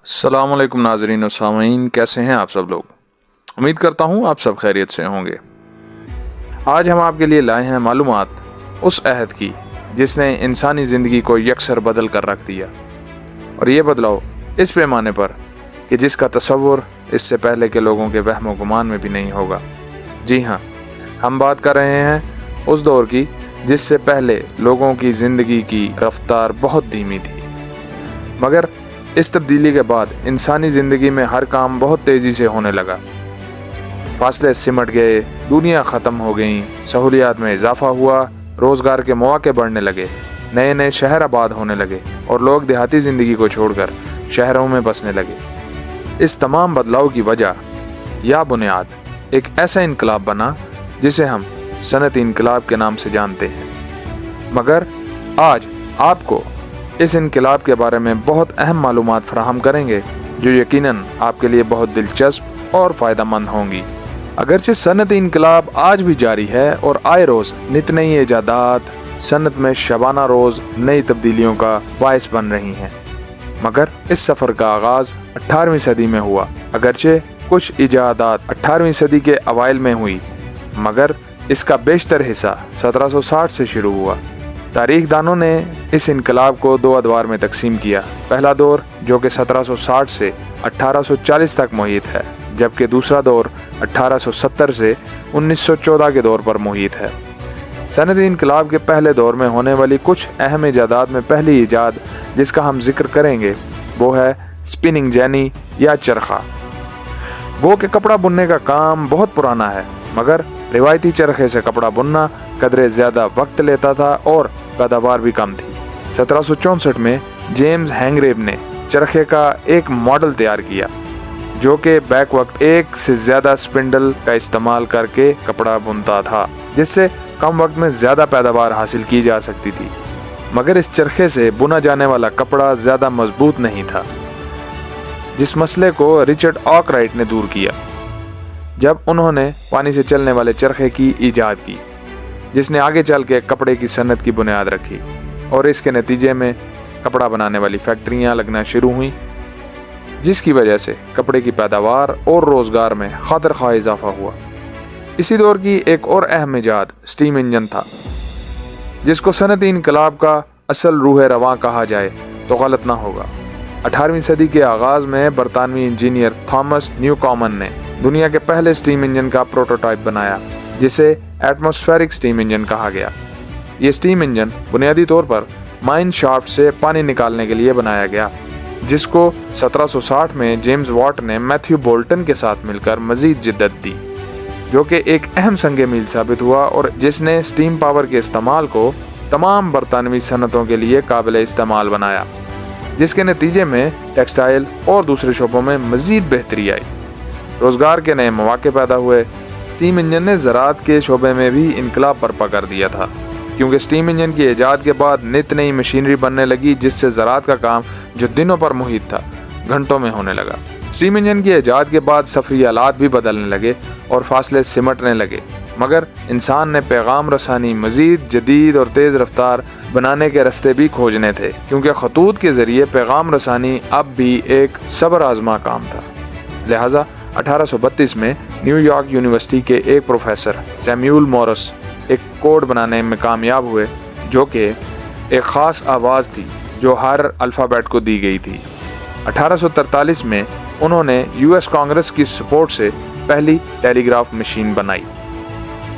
अस्सलाम वालेकुम नाज़रीन और सामीन, कैसे हैं आप सब लोग। उम्मीद करता हूँ आप सब खैरियत से होंगे। आज हम आपके लिए लाए हैं मालूमात उस अहद की जिसने इंसानी ज़िंदगी को यकसर बदल कर रख दिया, और ये बदलाव इस पैमाने पर कि जिसका तसव्वुर इससे पहले के लोगों के वहम गुमान में भी नहीं होगा। जी हाँ, हम बात कर रहे हैं उस दौर की जिससे पहले लोगों की ज़िंदगी की रफ्तार बहुत धीमी थी, मगर इस तब्दीली के बाद इंसानी ज़िंदगी में हर काम बहुत तेज़ी से होने लगा। फासले सिमट गए, दुनिया ख़त्म हो गई, सहूलियात में इजाफा हुआ, रोज़गार के मौके बढ़ने लगे, नए नए शहर आबाद होने लगे और लोग देहाती ज़िंदगी को छोड़कर शहरों में बसने लगे। इस तमाम बदलाव की वजह या बुनियाद एक ऐसा इनकलाब बना जिसे हम सनअती इनकलाब के नाम से जानते हैं। मगर आज आपको इस इनकलाब के बारे में बहुत अहम मालूमात फराहम करेंगे जो यकीनन आपके लिए बहुत दिलचस्प और फ़ायदेमंद होंगी। अगरचे सनअती इनकलाब आज भी जारी है और आए रोज़ नित नई ईजादात सनअत में शबाना रोज़ नई तब्दीलियों का बायस बन रही हैं, मगर इस सफ़र का आगाज़ 18वीं सदी में हुआ। अगरचे कुछ ईजादात 18वीं सदी के अवाइल में हुई, मगर इसका बेशतर हिस्सा 1760 से शुरू हुआ। तारीख दानों ने इस इनकलाब को दो अदवार में तकसीम किया। पहला दौर जो कि 1760 से 1840 तक मुहित है, जबकि दूसरा दौर 1870 से 1914 के दौर पर मुहित है। सनअती इनकलाब के पहले दौर में होने वाली कुछ अहम ईजादात में पहली ईजाद जिसका हम जिक्र करेंगे वो है स्पिनिंग जेनी या चरखा। वो कि कपड़ा बुनने का काम बहुत पुराना है, मगर रिवायती चरखे से कपड़ा बुनना कदरे ज़्यादा वक्त लेता था और पैदावार भी कम थी। 1764 में जेम्स हैंगरेव ने चरखे का एक मॉडल तैयार किया जो कि बैक वक्त एक से ज़्यादा स्पिंडल का इस्तेमाल करके कपड़ा बुनता था, जिससे कम वक्त में ज़्यादा पैदावार हासिल की जा सकती थी। मगर इस चरखे से बुना जाने वाला कपड़ा ज़्यादा मजबूत नहीं था, जिस मसले को रिचर्ड आर्कराइट ने दूर किया जब उन्होंने पानी से चलने वाले चरखे की ईजाद की, जिसने आगे चल के कपड़े की सनत की बुनियाद रखी और इसके नतीजे में कपड़ा बनाने वाली फैक्ट्रियां लगना शुरू हुईं, जिसकी वजह से कपड़े की पैदावार और रोज़गार में खातिर खा इजाफा हुआ। इसी दौर की एक और अहम ईजाद स्टीम इंजन था, जिसको सनअती इनकलाब का असल रूह रवां कहा जाए तो गलत ना होगा। 18वीं सदी के आगाज़ में बरतानवी इंजीनियर थॉमस न्यूकॉमन ने दुनिया के पहले स्टीम इंजन का प्रोटोटाइप बनाया, जिसे एटमॉस्फेरिक स्टीम इंजन कहा गया। ये स्टीम इंजन बुनियादी तौर पर माइन शाफ्ट से पानी निकालने के लिए बनाया गया, जिसको 1760 में जेम्स वाट ने मैथ्यू बोल्टन के साथ मिलकर मज़ीद जिद्दत दी, जो कि एक अहम संग मील साबित हुआ और जिसने स्टीम पावर के इस्तेमाल को तमाम बरतानवी सनतों के लिए काबिल इस्तेमाल बनाया, जिसके नतीजे में टेक्सटाइल और दूसरे शोबों में मज़ीद बेहतरी आई। रोज़गार के नए मौके पैदा हुए। स्टीम इंजन ने ज़राअत के शोबे में भी इनकलाब बर्पा कर दिया था, क्योंकि स्टीम इंजन की ईजाद के बाद नित नई मशीनरी बनने लगी, जिससे ज़राअत का काम जो दिनों पर मुहित था घंटों में होने लगा। स्टीम इंजन की ईजाद के बाद सफरी आलात भी बदलने लगे और फासले सिमटने लगे, मगर इंसान ने पैगाम रसानी मज़ीद जदीद और तेज़ रफ्तार बनाने के रास्ते भी खोजने थे, क्योंकि खतूत के ज़रिए पैगाम रसानी अब भी एक सब्र आज़मा काम था। लिहाजा 1832 में न्यूयॉर्क यूनिवर्सिटी के एक प्रोफेसर सैम्यूल मॉरिस एक कोड बनाने में कामयाब हुए, जो कि एक ख़ास आवाज़ थी जो हर अल्फ़ाबेट को दी गई थी। 1843 में उन्होंने यूएस कांग्रेस की सपोर्ट से पहली टेलीग्राफ मशीन बनाई,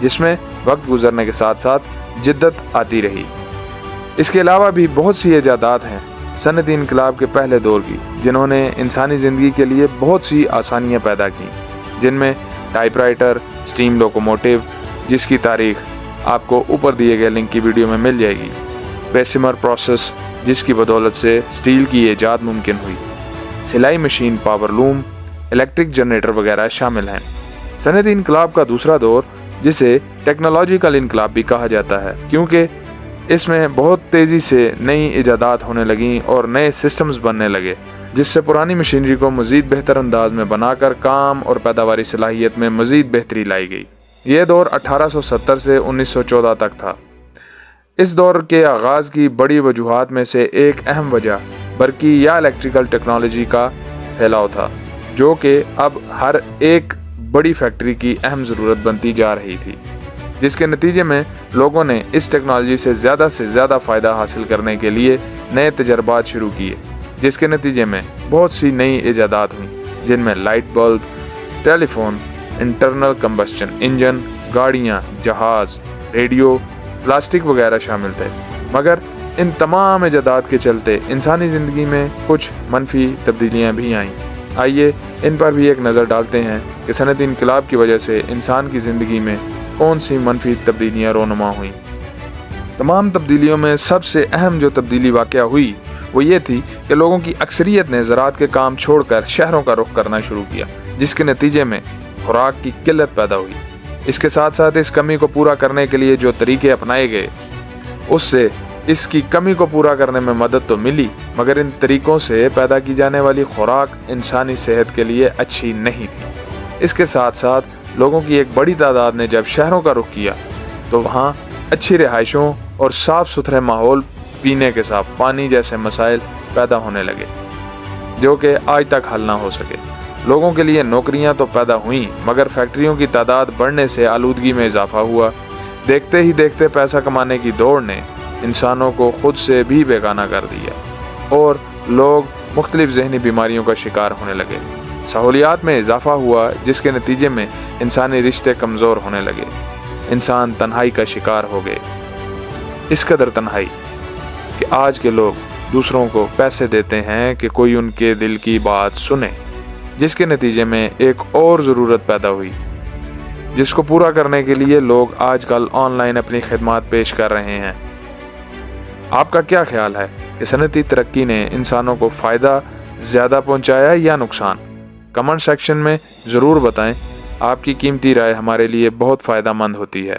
जिसमें वक्त गुजरने के साथ साथ जिद्दत आती रही। इसके अलावा भी बहुत सी ईजादात हैं सनअती इनकलाब के पहले दौर की, जिन्होंने इंसानी ज़िंदगी के लिए बहुत सी आसानियाँ पैदा की, जिनमें टाइपराइटर, स्टीम लोकोमोटिव, जिसकी तारीख आपको ऊपर दिए गए लिंक की वीडियो में मिल जाएगी, बेसिमर प्रोसेस, जिसकी बदौलत से स्टील की ईजाद मुमकिन हुई, सिलाई machine, power loom, electric generator वगैरह शामिल हैं। सनअती इनकलाब का दूसरा दौर, जिसे टेक्नोलॉजिकल इनकलाब भी कहा जाता है, क्योंकि इसमें बहुत तेज़ी से नई ईजादात होने लगीं और नए सिस्टम्स बनने लगे, जिससे पुरानी मशीनरी को मज़ीद बेहतर अंदाज में बनाकर काम और पैदावारी सलाहियत में मज़ीद बेहतरी लाई गई। यह दौर 1870 से 1914 तक था। इस दौर के आगाज़ की बड़ी वजूहात में से एक अहम वजह बरकी या इलेक्ट्रिकल टेक्नोलॉजी का پھیلاؤ تھا جو کہ اب ہر ایک بڑی فیکٹری کی اہم ضرورت بنتی جا رہی تھی، جس کے نتیجے میں لوگوں نے اس ٹیکنالوجی سے زیادہ فائدہ حاصل کرنے کے لیے نئے تجربات شروع کیے، جس کے نتیجے میں بہت سی نئی ایجادات ہوئیں، جن میں لائٹ بلب، ٹیلی فون، انٹرنل کمبسچن انجن، گاڑیاں، جہاز، ریڈیو، پلاسٹک وغیرہ شامل تھے۔ مگر ان تمام ایجادات کے چلتے انسانی زندگی میں کچھ منفی تبدیلیاں بھی آئیں۔ آئیے ان پر بھی ایک نظر ڈالتے ہیں کہ صنعتی انقلاب کی وجہ سے انسان کی زندگی میں کون سی منفی تبدیلیاں رونما ہوئیں۔ تمام تبدیلیوں میں سب سے اہم جو تبدیلی واقع ہوئی وہ یہ تھی کہ لوگوں کی اکثریت نے زراعت کے کام چھوڑ کر شہروں کا رخ کرنا شروع کیا، جس کے نتیجے میں خوراک کی قلت پیدا ہوئی۔ اس کے ساتھ ساتھ اس کمی کو پورا کرنے کے لیے جو طریقے اپنائے گئے اس سے اس کی کمی کو پورا کرنے میں مدد تو ملی، مگر ان طریقوں سے پیدا کی جانے والی خوراک انسانی صحت کے لیے اچھی نہیں تھی۔ اس کے ساتھ ساتھ لوگوں کی ایک بڑی تعداد نے جب شہروں کا رخ کیا تو وہاں اچھی رہائشوں اور صاف ستھرے ماحول، پینے کے صاف پانی جیسے مسائل پیدا ہونے لگے جو کہ آج تک حل نہ ہو سکے۔ لوگوں کے لیے نوکریاں تو پیدا ہوئیں، مگر فیکٹریوں کی تعداد بڑھنے سے آلودگی میں اضافہ ہوا۔ دیکھتے ہی دیکھتے پیسہ کمانے کی دوڑ نے انسانوں کو خود سے بھی بیگانہ کر دیا اور لوگ مختلف ذہنی بیماریوں کا شکار ہونے لگے۔ سہولیات میں اضافہ ہوا، جس کے نتیجے میں انسانی رشتے کمزور ہونے لگے۔ انسان تنہائی کا شکار ہو گئے، اس قدر تنہائی کہ آج کے لوگ دوسروں کو پیسے دیتے ہیں کہ کوئی ان کے دل کی بات سنے، جس کے نتیجے میں ایک اور ضرورت پیدا ہوئی جس کو پورا کرنے کے لیے لوگ آج کل آن لائن اپنی خدمات پیش کر رہے ہیں۔ آپ کا کیا خیال ہے کہ صنعتی ترقی نے انسانوں کو فائدہ زیادہ پہنچایا یا نقصان؟ کمنٹ سیکشن میں ضرور بتائیں، آپ کی قیمتی رائے ہمارے لیے بہت فائدہ مند ہوتی ہے۔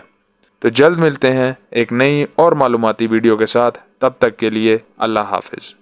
تو جلد ملتے ہیں ایک نئی اور معلوماتی ویڈیو کے ساتھ، تب تک کے لیے اللہ حافظ۔